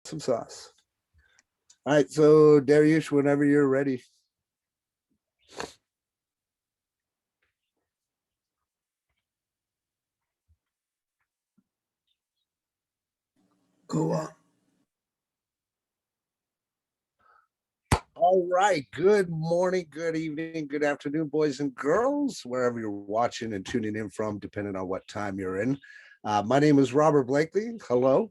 Some sauce. All right, so Daryoush, whenever you're ready. Go on. All right, good morning, good evening, good afternoon, boys and girls, wherever you're watching and tuning in from, depending on what time you're in. My name is Robert Blakely. Hello.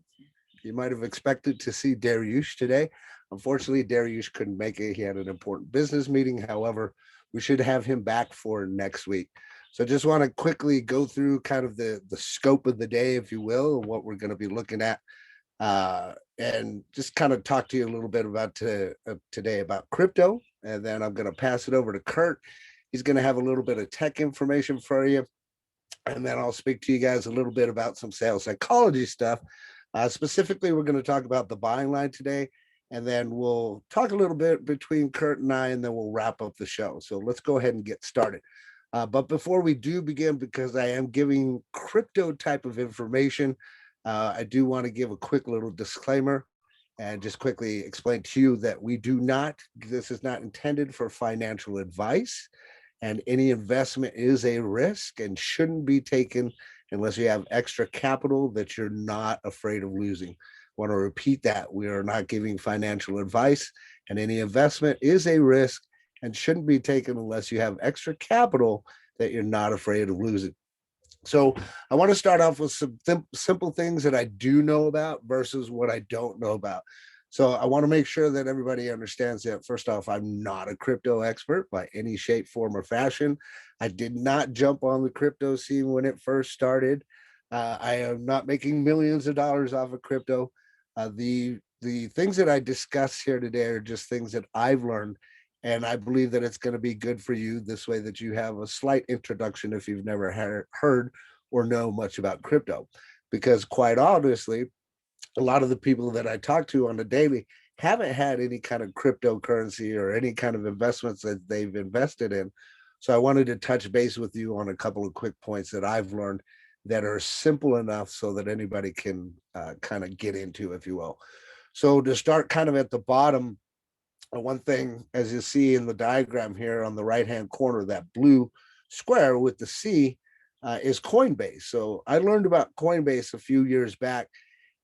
You might have expected to see Daryoush today. Unfortunately, Daryoush couldn't make it. He had an important business meeting. However, we should have him back for next week. So I just want to quickly go through kind of the scope of the day, if you will, and what we're going to be looking at and just kind of talk to you a little bit about today about crypto. And then I'm going to pass it over to Kurt. He's going to have a little bit of tech information for you. And then I'll speak to you guys a little bit about some sales psychology stuff. Specifically, we're going to talk about the buying line today. And then we'll talk a little bit between Kurt and I, and then we'll wrap up the show. So let's go ahead and get started. But before we do begin, because I am giving crypto type of information, I do want to give a quick little disclaimer and just quickly explain to you that this is not intended for financial advice, and any investment is a risk and shouldn't be taken unless you have extra capital that you're not afraid of losing. I want to repeat that. We are not giving financial advice, and any investment is a risk and shouldn't be taken unless you have extra capital that you're not afraid of losing. So I want to start off with some simple things that I do know about versus what I don't know about. So I want to make sure that everybody understands that first off, I'm not a crypto expert by any shape, form, or fashion. I did not jump on the crypto scene when it first started. I am not making millions of dollars off of crypto. The things that I discuss here today are just things that I've learned, and I believe that it's going to be good for you this way that you have a slight introduction if you've never heard or know much about crypto. Because quite honestly, a lot of the people that I talk to on a daily haven't had any kind of cryptocurrency or any kind of investments that they've invested in. So I wanted to touch base with you on a couple of quick points that I've learned that are simple enough so that anybody can kind of get into, if you will. So to start kind of at the bottom, one thing, as you see in the diagram here on the right hand corner, that blue square with the C is Coinbase. So I learned about Coinbase a few years back,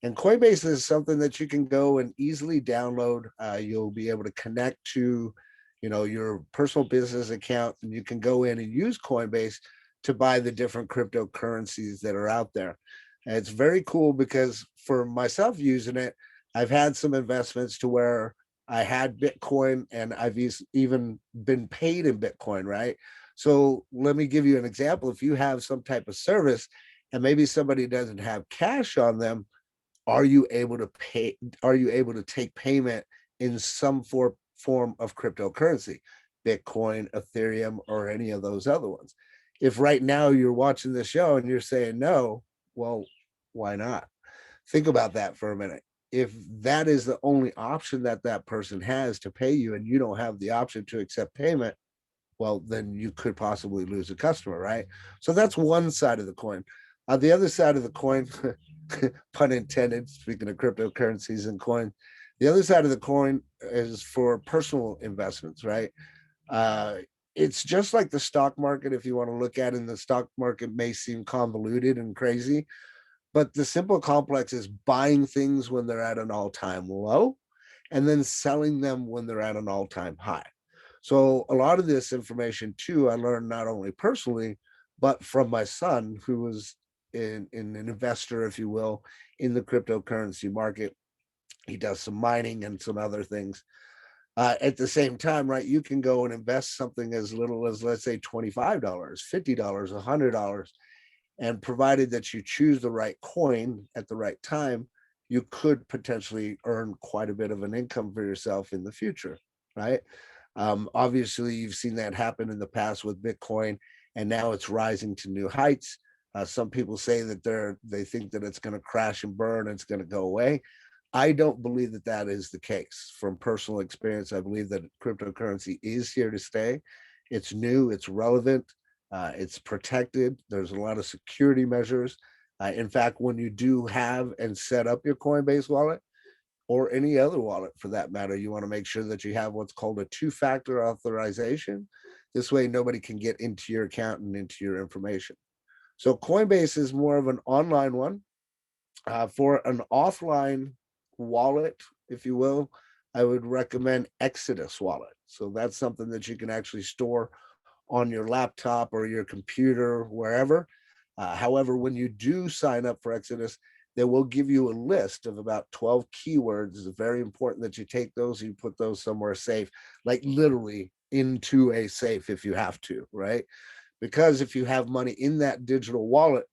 and Coinbase is something that you can go and easily download. You'll be able to connect to, your personal business account, and you can go in and use Coinbase to buy the different cryptocurrencies that are out there. And it's very cool because for myself using it, I've had some investments to where I had Bitcoin and I've even been paid in Bitcoin, right? So let me give you an example. If you have some type of service and maybe somebody doesn't have cash on them, are you able to pay? Are you able to take payment in some form of cryptocurrency, Bitcoin, Ethereum, or any of those other ones? If right now you're watching this show and you're saying no, well, why not? Think about that for a minute. If that is the only option that that person has to pay you and you don't have the option to accept payment, well, then you could possibly lose a customer, right? So that's one side of the coin. On the other side of the coin, pun intended, speaking of cryptocurrencies and coin, the other side of the coin is for personal investments, right? Uh, it's just like the stock market. If you want to look at it, and the stock market may seem convoluted and crazy, but the simple complex is buying things when they're at an all-time low and then selling them when they're at an all-time high. So a lot of this information too, I learned not only personally, but from my son, who was in an investor, if you will, in the cryptocurrency market. He does some mining and some other things. At the same time, right, you can go and invest something as little as, let's say, $25, $50, $100, and provided that you choose the right coin at the right time, you could potentially earn quite a bit of an income for yourself in the future, right? Obviously, you've seen that happen in the past with Bitcoin, and now it's rising to new heights. Some people say that they think that it's going to crash and burn, and it's going to go away. I don't believe that that is the case. From personal experience, I believe that cryptocurrency is here to stay. It's new, it's relevant, it's protected. There's a lot of security measures. In fact, when you do have and set up your Coinbase wallet, or any other wallet for that matter, you want to make sure that you have what's called a two-factor authorization. This way, nobody can get into your account and into your information. So Coinbase is more of an online one. For an offline wallet, if you will, I would recommend Exodus wallet. So that's something that you can actually store on your laptop or your computer, wherever. However, when you do sign up for Exodus, they will give you a list of about 12 keywords. It's very important that you take those, you put those somewhere safe, like literally into a safe if you have to, right? Because if you have money in that digital wallet,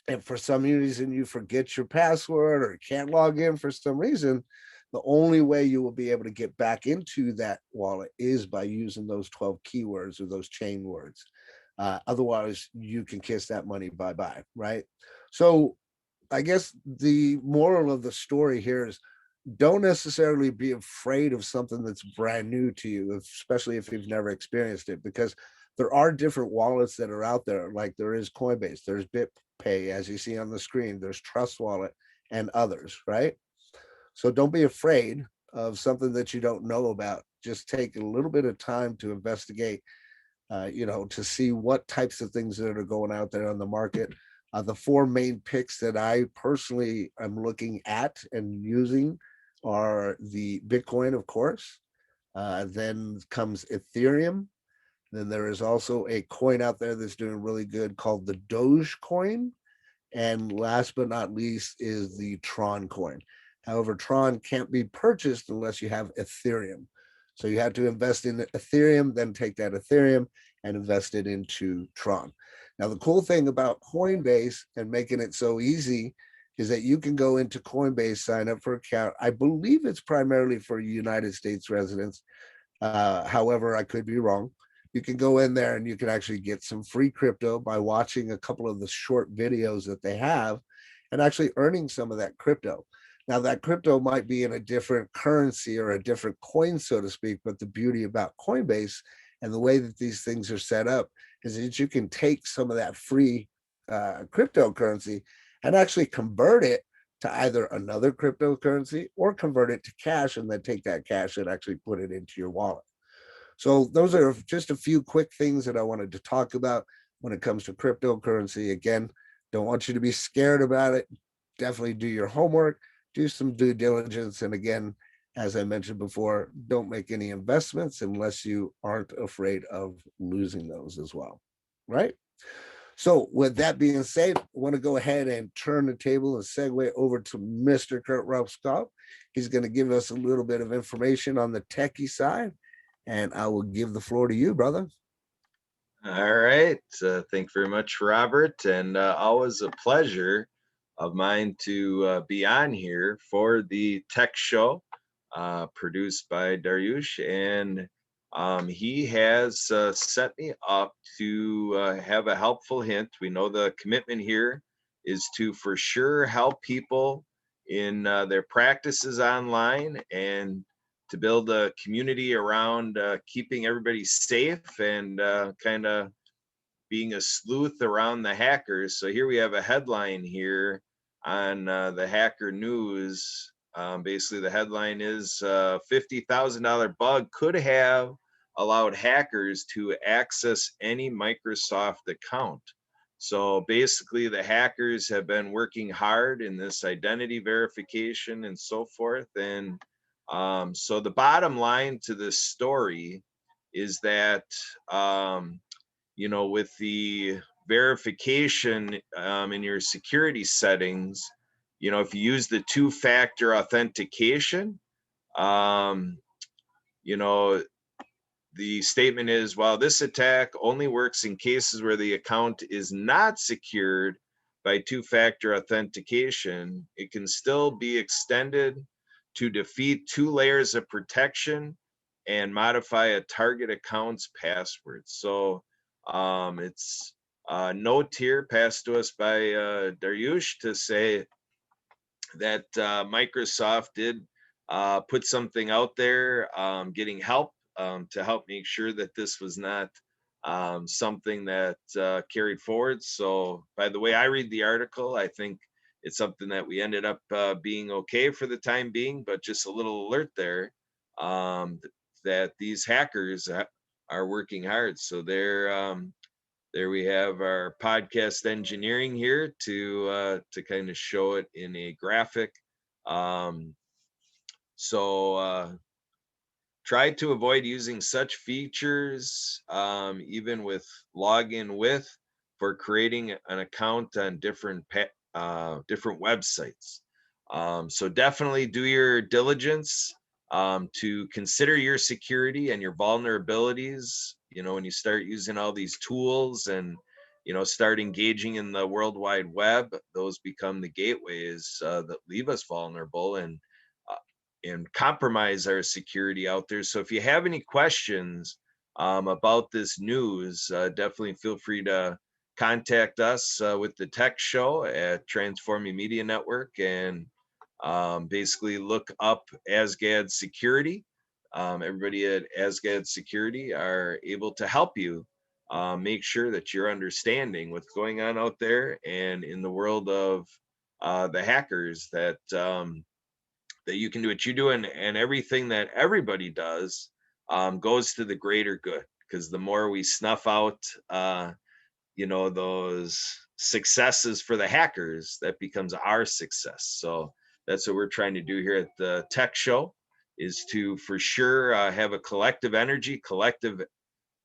and for some reason you forget your password or can't log in for some reason, the only way you will be able to get back into that wallet is by using those 12 keywords or those chain words. Otherwise, you can kiss that money bye bye, right? So, I guess the moral of the story here is don't necessarily be afraid of something that's brand new to you, especially if you've never experienced it, because there are different wallets that are out there. Like there is Coinbase, there's BitPay, as you see on the screen, there's Trust Wallet and others, right? So don't be afraid of something that you don't know about. Just take a little bit of time to investigate, to see what types of things that are going out there on the market. The four main picks that I personally am looking at and using are the Bitcoin, of course. Then comes Ethereum. Then there is also a coin out there that's doing really good called the Doge coin. And last but not least is the Tron coin. However, Tron can't be purchased unless you have Ethereum. So you have to invest in Ethereum, then take that Ethereum and invest it into Tron. Now, the cool thing about Coinbase and making it so easy is that you can go into Coinbase, sign up for an account. I believe it's primarily for United States residents. However, I could be wrong. You can go in there and you can actually get some free crypto by watching a couple of the short videos that they have and actually earning some of that crypto. Now, that crypto might be in a different currency or a different coin, so to speak, but the beauty about Coinbase and the way that these things are set up is that you can take some of that free cryptocurrency and actually convert it to either another cryptocurrency or convert it to cash and then take that cash and actually put it into your wallet. So those are just a few quick things that I wanted to talk about when it comes to cryptocurrency. Again, don't want you to be scared about it. Definitely do your homework, do some due diligence. And again, as I mentioned before, don't make any investments unless you aren't afraid of losing those as well. Right? So, with that being said, I want to go ahead and turn the table and segue over to Mr. Kurt Ruppscott. He's going to give us a little bit of information on the techie side, and I will give the floor to you, brother. All right. Thank you very much, Robert. And always a pleasure of mine to be on here for the tech show produced by Daryoush. And he has set me up to have a helpful hint. We know the commitment here is to for sure help people in their practices online and to build a community around keeping everybody safe and kind of being a sleuth around the hackers. So here we have a headline here on the Hacker News. Basically, the headline is $50,000 bug could have allowed hackers to access any Microsoft account. So basically, the hackers have been working hard in this identity verification and so forth. And so the bottom line to this story is that with the verification in your security settings, if you use the two-factor authentication, um, you know, the statement is, while this attack only works in cases where the account is not secured by two-factor authentication, it can still be extended to defeat two layers of protection and modify a target account's password. So it's a note here passed to us by Daryoush to say that Microsoft did put something out there, getting help to help make sure that this was not something that carried forward. So, by the way I read the article, I think it's something that we ended up being okay for the time being, but just a little alert there, that these hackers are working hard. So there we have our podcast engineering here to kind of show it in a graphic. Um, so try to avoid using such features, even with login with, for creating an account on different websites. So definitely do your diligence to consider your security and your vulnerabilities. When you start using all these tools and start engaging in the World Wide Web, those become the gateways that leave us vulnerable uh, and compromise our security out there. So if you have any questions about this news, definitely feel free to contact us with the Tech Show at Transforming Media Network, and basically look up Asgad Security. Everybody at Asgad Security are able to help you make sure that you're understanding what's going on out there and in the world of the hackers, that you can do what you do, and everything that everybody does goes to the greater good, because the more we snuff out those successes for the hackers, that becomes our success. So that's what we're trying to do here at the Tech Show, is to for sure have a collective energy, collective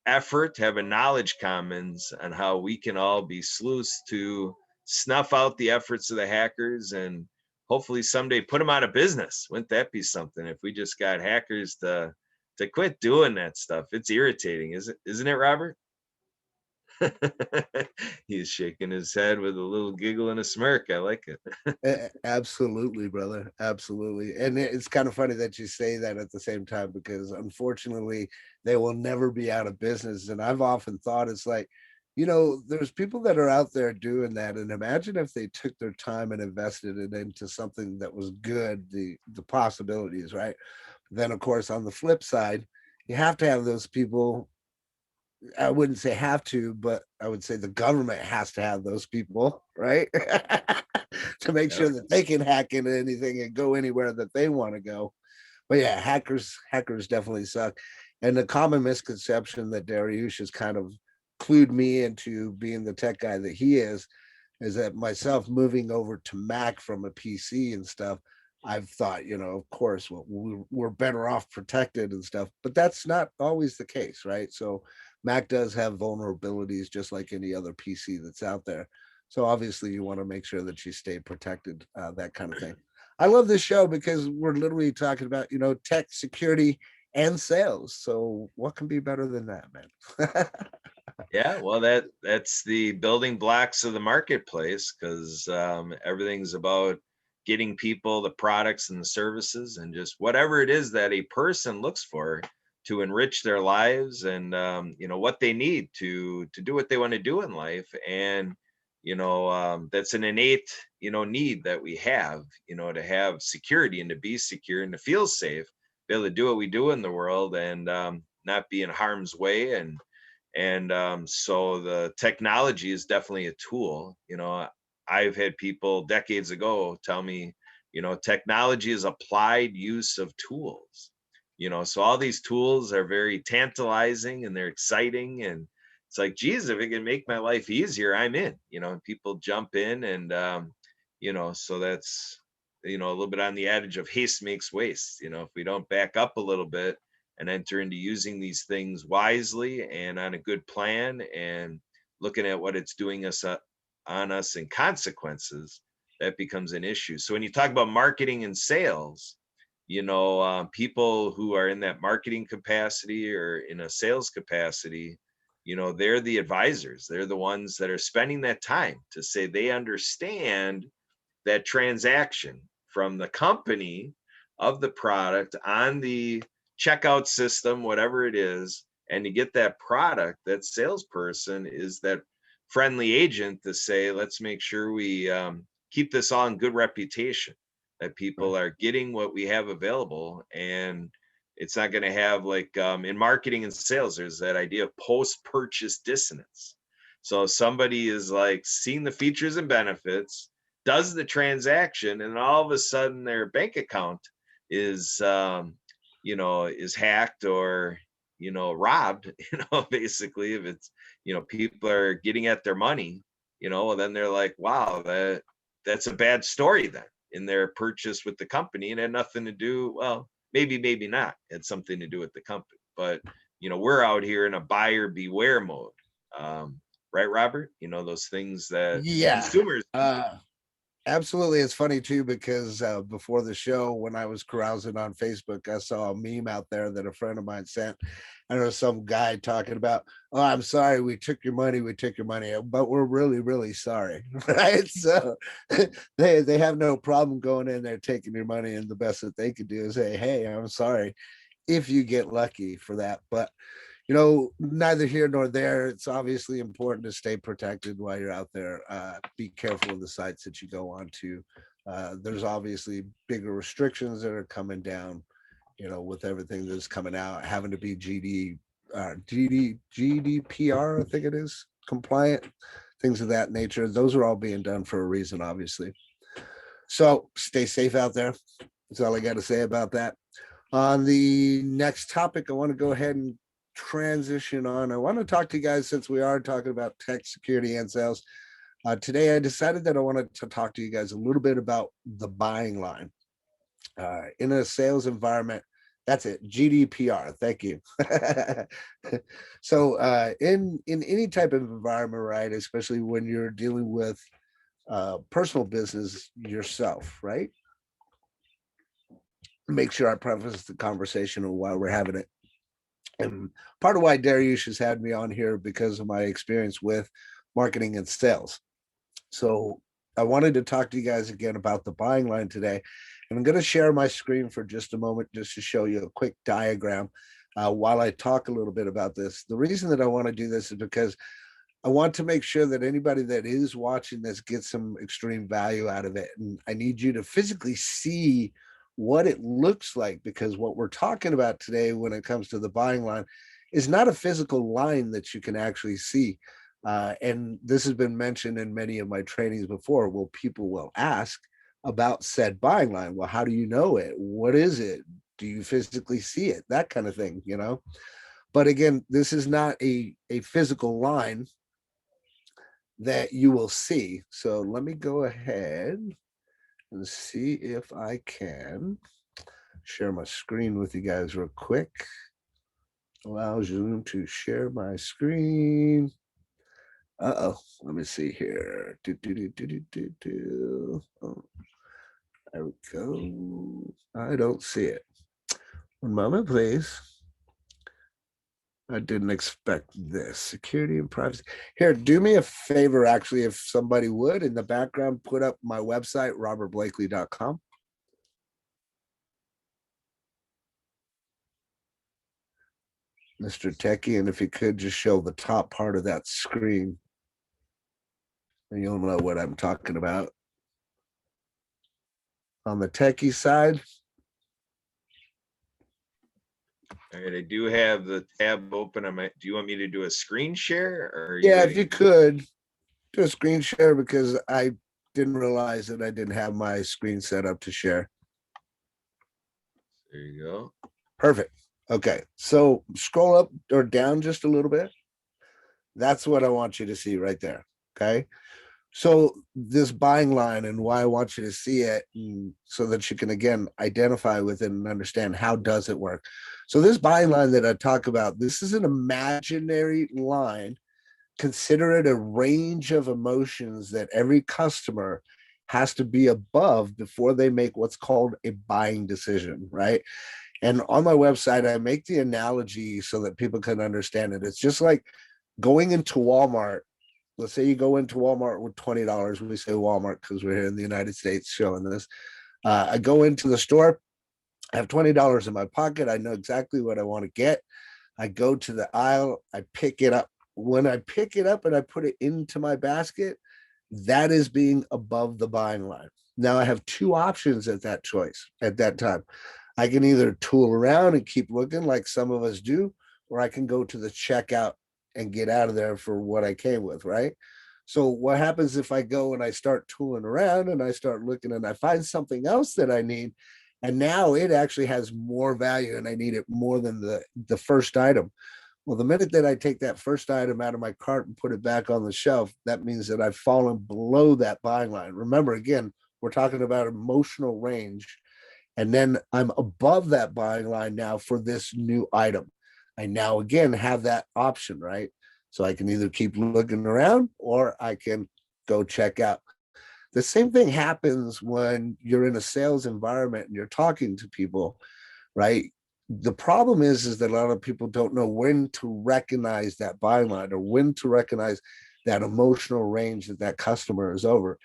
effort, have a knowledge commons on how we can all be sleuths to snuff out the efforts of the hackers, and hopefully someday put them out of business. Wouldn't that be something if we just got hackers to quit doing that stuff? It's irritating, isn't it, Robert? He's shaking his head with a little giggle and a smirk. I like it. Absolutely, brother. Absolutely. And it's kind of funny that you say that at the same time, because unfortunately, they will never be out of business. And I've often thought it's like, there's people that are out there doing that. And imagine if they took their time and invested it into something that was good, the possibilities, right? Then, of course, on the flip side, you have to have those people. I wouldn't say have to, but I would say the government has to have those people, right? To make Yep. sure that they can hack into anything and go anywhere that they want to go. But yeah, hackers definitely suck. And the common misconception that Daryoush has kind of clued me into being the tech guy that he is that myself moving over to Mac from a PC and stuff, I've thought, of course, we're better off protected and stuff, but that's not always the case, right? So Mac does have vulnerabilities just like any other PC that's out there. So obviously, you want to make sure that you stay protected, that kind of thing. I love this show because we're literally talking about, tech security and sales. So what can be better than that, man? Yeah, well, that's the building blocks of the marketplace, because everything's about getting people the products and the services and just whatever it is that a person looks for to enrich their lives, and what they need to do what they want to do in life. And that's an innate need that we have, to have security and to be secure and to feel safe, be able to do what we do in the world, and not be in harm's way. And so the technology is definitely a tool. I've had people decades ago tell me, technology is applied use of tools. So all these tools are very tantalizing and they're exciting, and it's like, geez, if it can make my life easier, I'm in. And people jump in, and so that's a little bit on the adage of haste makes waste. If we don't back up a little bit and enter into using these things wisely and on a good plan, and looking at what it's doing on us and consequences, that becomes an issue. So when you talk about marketing and sales, people who are in that marketing capacity or in a sales capacity, they're the advisors. They're the ones that are spending that time to say they understand that transaction from the company of the product on the checkout system, whatever it is. And to get that product, that salesperson is that friendly agent to say, let's make sure we keep this all in good reputation, that people are getting what we have available. And it's not going to have, like, in marketing and sales, there's that idea of post purchase dissonance. So somebody is like seeing the features and benefits, does the transaction, and all of a sudden their bank account is is hacked or robbed, basically, if it's people are getting at their money, well, then they're like, wow, that's a bad story then in their purchase with the company, and had nothing to do, well, maybe not, had something to do with the company, but we're out here in a buyer beware mode. Right, Robert? Those things that Yeah. consumers. Absolutely. It's funny too, because before the show, when I was carousing on Facebook, I saw a meme out there that a friend of mine sent. And there was some guy talking about, oh, I'm sorry, we took your money, but we're really, really sorry. Right. So they have no problem going in there taking your money. And the best that they could do is say, hey, I'm sorry if you get lucky for that. But neither here nor there. It's obviously important to stay protected while you're out there. Be careful of the sites that you go on to. There's obviously bigger restrictions that are coming down, with everything that's coming out, having to be GDPR, I think it is, compliant, things of that nature. Those are all being done for a reason, obviously. So stay safe out there. That's all I got to say about that. On the next topic, I want to go ahead and transition on. I want to talk to you guys, since we are talking about tech security and sales. Today, I decided that I wanted to talk to you guys a little bit about the buying line in a sales environment. That's it, GDPR. Thank you. So, in any type of environment, right, especially when you're dealing with personal business yourself, right? Make sure I preface the conversation while we're having it. And part of why Daryoush has had me on here because of my experience with marketing and sales. So I wanted to talk to you guys again about the buying line today. And I'm going to share my screen for just a moment just to show you a quick diagram while I talk a little bit about this. The reason that I want to do this is because I want to make sure that anybody that is watching this gets some extreme value out of it. And I need you to physically see what it looks like, because what we're talking about today when it comes to the buying line is not a physical line that you can actually see. And this has been mentioned in many of my trainings before. Well, people will ask about said buying line. Well, how do you know it? What is it? Do you physically see it? That kind of thing, But again, this is not a physical line that you will see. So let me go ahead and see if I can share my screen with you guys real quick. Allow Zoom to share my screen. Let me see here. Oh, there we go. I don't see it. One moment, please. I didn't expect this. Security and privacy. Here, do me a favor, actually, if somebody would, in the background, put up my website, robertblakely.com. Mr. Techie, and if you could just show the top part of that screen, and you'll know what I'm talking about. On the techie side. All right, I do have the tab open. Do you want me to do a screen share, or Yeah, if you could do a screen share, because I didn't realize that I didn't have my screen set up to share. There you go. Perfect. Okay, so scroll up or down just a little bit. That's what I want you to see right there. Okay. So this buying line, and why I want you to see it, so that you can again identify with it and understand how does it work. So this buying line that I talk about, this is an imaginary line. Consider it a range of emotions that every customer has to be above before they make what's called a buying decision, right? And on my website, I make the analogy so that people can understand it. It's just like going into Walmart. Let's say you go into Walmart with $20. We say Walmart because we're here in the United States showing this. I go into the store. I have $20 in my pocket. I know exactly what I want to get. I go to the aisle. I pick it up. When I pick it up and I put it into my basket, that is being above the buying line. Now I have two options at that time. I can either tool around and keep looking like some of us do, or I can go to the checkout and get out of there for what I came with, right? So what happens if I go and I start tooling around and I start looking and I find something else that I need, and now it actually has more value and I need it more than the first item. Well, the minute that I take that first item out of my cart and put it back on the shelf, that means that I've fallen below that buying line. Remember, again, we're talking about emotional range. And then I'm above that buying line now for this new item. I now again have that option, right? So I can either keep looking around or I can go check out. The same thing happens when you're in a sales environment and you're talking to people, right? The problem is that a lot of people don't know when to recognize that buying line or when to recognize that emotional range that that customer is over.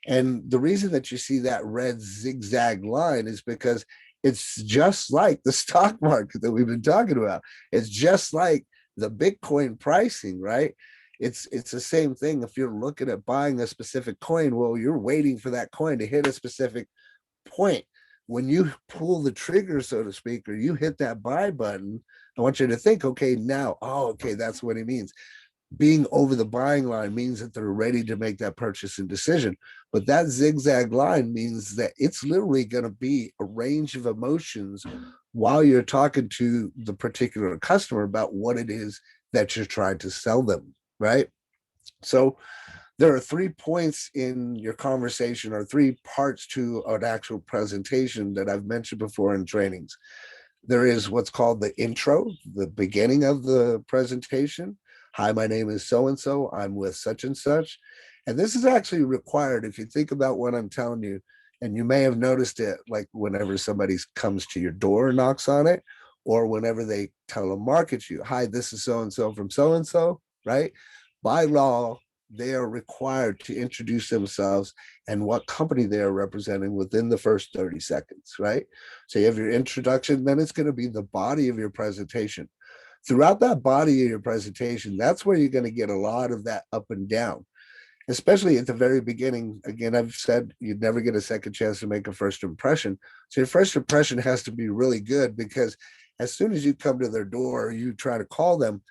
And the reason that you see that red zigzag line is because it's just like the stock market that we've been talking about. It's just like the Bitcoin pricing, right? It's the same thing. If you're looking at buying a specific coin, well, you're waiting for that coin to hit a specific point. When you pull the trigger, so to speak, or you hit that buy button, I want you to think, okay, now, oh, okay, that's what he means. Being over the buying line means that they're ready to make that purchasing decision. But that zigzag line means that it's literally going to be a range of emotions while you're talking to the particular customer about what it is that you're trying to sell them, right? So there are 3 points in your conversation or 3 parts to an actual presentation that I've mentioned before in trainings. There is what's called the intro, the beginning of the presentation. Hi, my name is so and so. I'm with such and such. And this is actually required if you think about what I'm telling you. And you may have noticed it like whenever somebody comes to your door and knocks on it, or whenever they telemarket you. Hi, this is so and so from so and so, right? By law, they are required to introduce themselves and what company they are representing within the first 30 seconds, right? So you have your introduction, then it's going to be the body of your presentation. Throughout that body of your presentation, that's where you're going to get a lot of that up and down, especially at the very beginning. Again, I've said you'd never get a second chance to make a first impression. So your first impression has to be really good because as soon as you come to their door, you try to call them,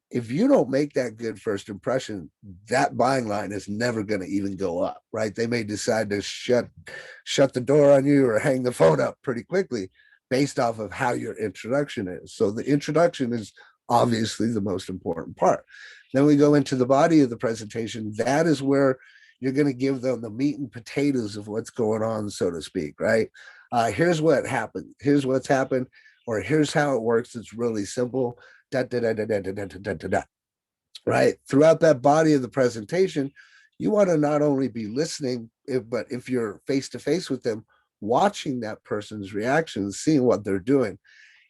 if you don't make that good first impression, that buying line is never going to even go up, right? They may decide to shut the door on you or hang the phone up pretty quickly based off of how your introduction is. So the introduction is obviously the most important part. Then we go into the body of the presentation. That is where you're going to give them the meat and potatoes of what's going on, so to speak, right? Here's what happened. Here's what's happened, or here's how it works. It's really simple. Da, da, da, da, da, da, da, da, da, da. Right? Throughout that body of the presentation, you want to not only be listening, but if you're face to face with them, watching that person's reactions, seeing what they're doing.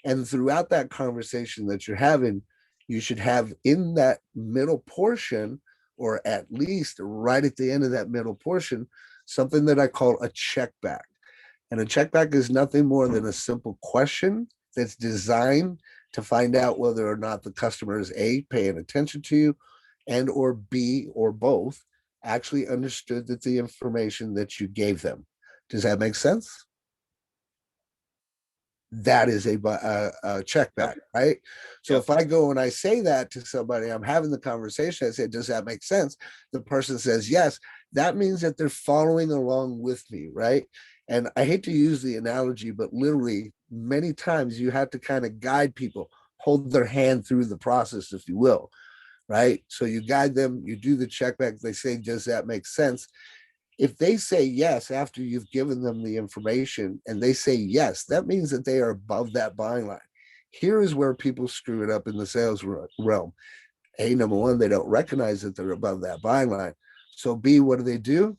And throughout that conversation that you're having, you should have in that middle portion, or at least right at the end of that middle portion, something that I call a check back. And a check back is nothing more than a simple question that's designed to find out whether or not the customer is A, paying attention to you, and or B, or both, actually understood that the information that you gave them. Does that make sense? That is a check Yep. back, right? So Yep. if I go and I say that to somebody, I'm having the conversation, I say, does that make sense? The person says yes. That means that they're following along with me, right? And I hate to use the analogy, but literally many times you have to kind of guide people, hold their hand through the process, if you will, right? So you guide them, you do the check back, they say, does that make sense? If they say yes after you've given them the information and they say yes, that means that they are above that buying line. Here is where people screw it up in the sales realm. A, number one, they don't recognize that they're above that buying line. So B, what do?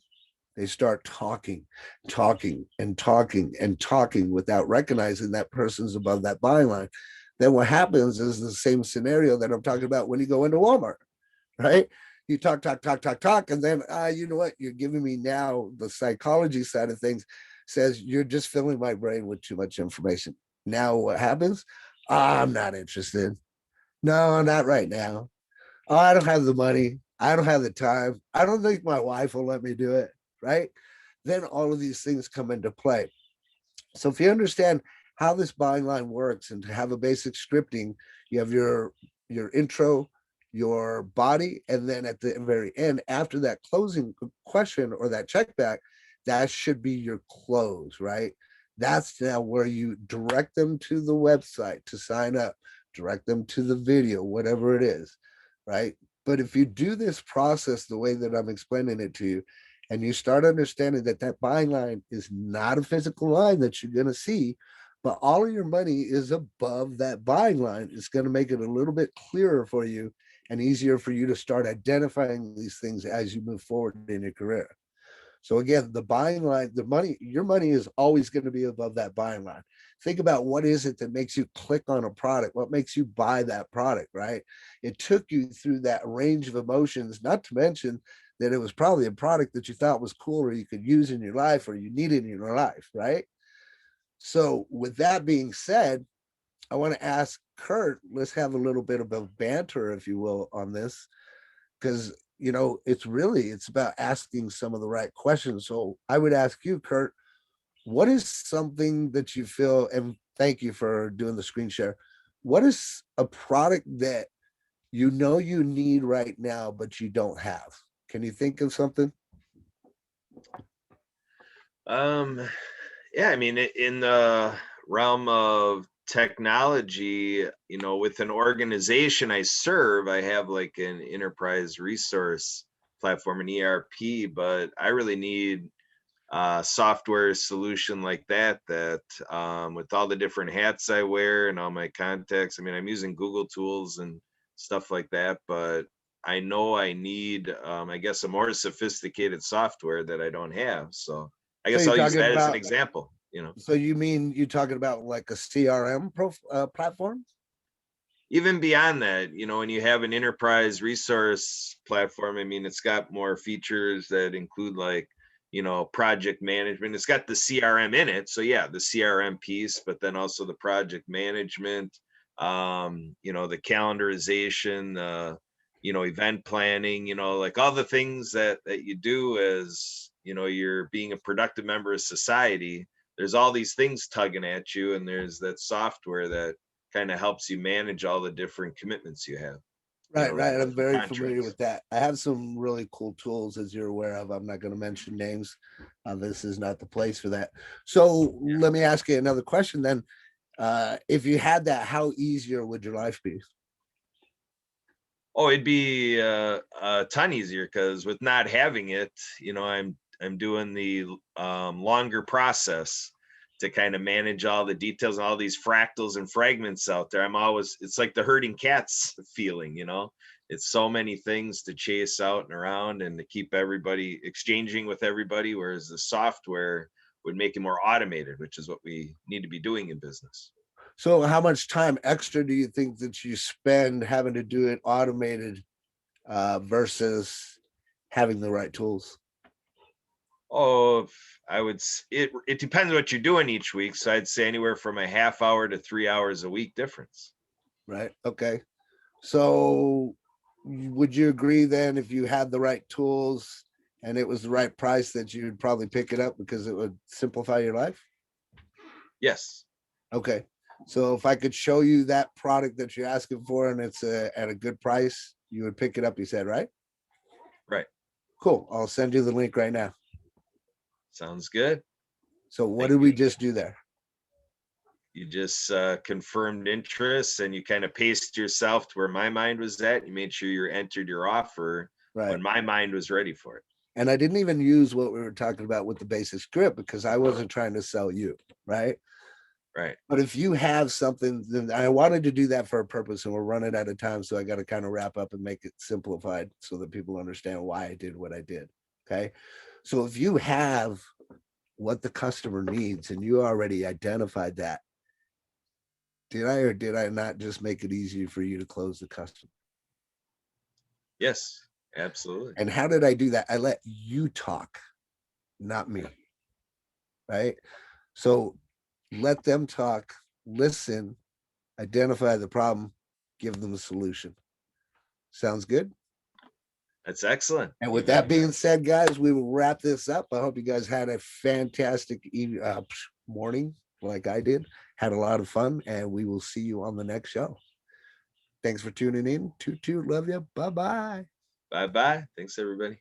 They start talking, talking, and talking and talking without recognizing that person's above that buying line. Then what happens is the same scenario that I'm talking about when you go into Walmart, right? You talk, talk, talk, talk, talk, and then you know what? You're giving me now the psychology side of things says you're just filling my brain with too much information. Now what happens? I'm not interested. No, not right now. Oh, I don't have the money. I don't have the time. I don't think my wife will let me do it. Right? Then all of these things come into play. So if you understand how this buying line works and to have a basic scripting, you have your intro, your body, and then at the very end, after that closing question or that check back, that should be your close, right? That's now where you direct them to the website to sign up, direct them to the video, whatever it is, right? But if you do this process the way that I'm explaining it to you, and you start understanding that that buying line is not a physical line that you're going to see, but all of your money is above that buying line, it's going to make it a little bit clearer for you and easier for you to start identifying these things as you move forward in your career. So again, the buying line, the money, your money is always going to be above that buying line. Think about what is it that makes you click on a product? What makes you buy that product, right? It took you through that range of emotions, not to mention that it was probably a product that you thought was cool or you could use in your life or you needed in your life, right? So with that being said, I want to ask Kurt, let's have a little bit of a banter, if you will, on this, because it's about asking some of the right questions. So I would ask you, Kurt, what is something that you feel, and thank you for doing the screen share. What is a product that you know you need right now, but you don't have? Can you think of something? Um, yeah, I mean, in the realm of technology, with an organization I serve, I have like an enterprise resource platform, an ERP, but I really need software solution like that, with all the different hats I wear and all my contacts. I mean, I'm using Google tools and stuff like that, but I know I need, I guess, a more sophisticated software that I don't have. So I So guess you're I'll use talking that as an about, example. so you mean you're talking about like a CRM platform? Even beyond that, when you have an enterprise resource platform, I mean, it's got more features that include like, project management. It's got the CRM in it. So yeah, the CRM piece, but then also the project management, the calendarization, event planning, like all the things that you do as, you're being a productive member of society. There's all these things tugging at you, and there's that software that kind of helps you manage all the different commitments you have, Right, the right. I'm different very familiar contracts. with that. I have some really cool tools, as you're aware of. I'm not going to mention names. This is not the place for that. So let me ask you another question then. If you had that, how easier would your life be? Oh, it'd be a ton easier because with not having it, I'm doing the longer process to kind of manage all the details and all these fractals and fragments out there. It's like the herding cats feeling. It's so many things to chase out and around and to keep everybody exchanging with everybody, whereas the software would make it more automated, which is what we need to be doing in business. So how much time extra do you think that you spend having to do it automated versus having the right tools? Oh, it depends what you're doing each week. So I'd say anywhere from a half hour to 3 hours a week difference. Right. Okay. So would you agree then if you had the right tools and it was the right price that you'd probably pick it up because it would simplify your life? Yes. Okay. So if I could show you that product that you're asking for and it's at a good price, you would pick it up, you said, right? Right. Cool. I'll send you the link right now. Sounds good. So what Thank did we you. just do there? You just confirmed interest and you kind of paced yourself to where my mind was at. You made sure you entered your offer Right. when my mind was ready for it. And I didn't even use what we were talking about with the basic script because I wasn't trying to sell you, right? Right. But if you have something, then I wanted to do that for a purpose, and we're running out of time, so I got to kind of wrap up and make it simplified so that people understand why I did what I did. Okay, so if you have what the customer needs and you already identified that, did I or did I not just make it easier for you to close the customer? Yes, absolutely. And how did I do that? I let you talk, not me, right? So let them talk, listen, identify the problem, give them a solution. Sounds good? That's excellent. And You with that nailed it. being said, guys, we will wrap this up. I hope you guys had a fantastic morning like I did, had a lot of fun, and we will see you on the next show. Thanks for tuning in. Toot toot. Love you. Bye bye. Bye bye. Thanks, everybody.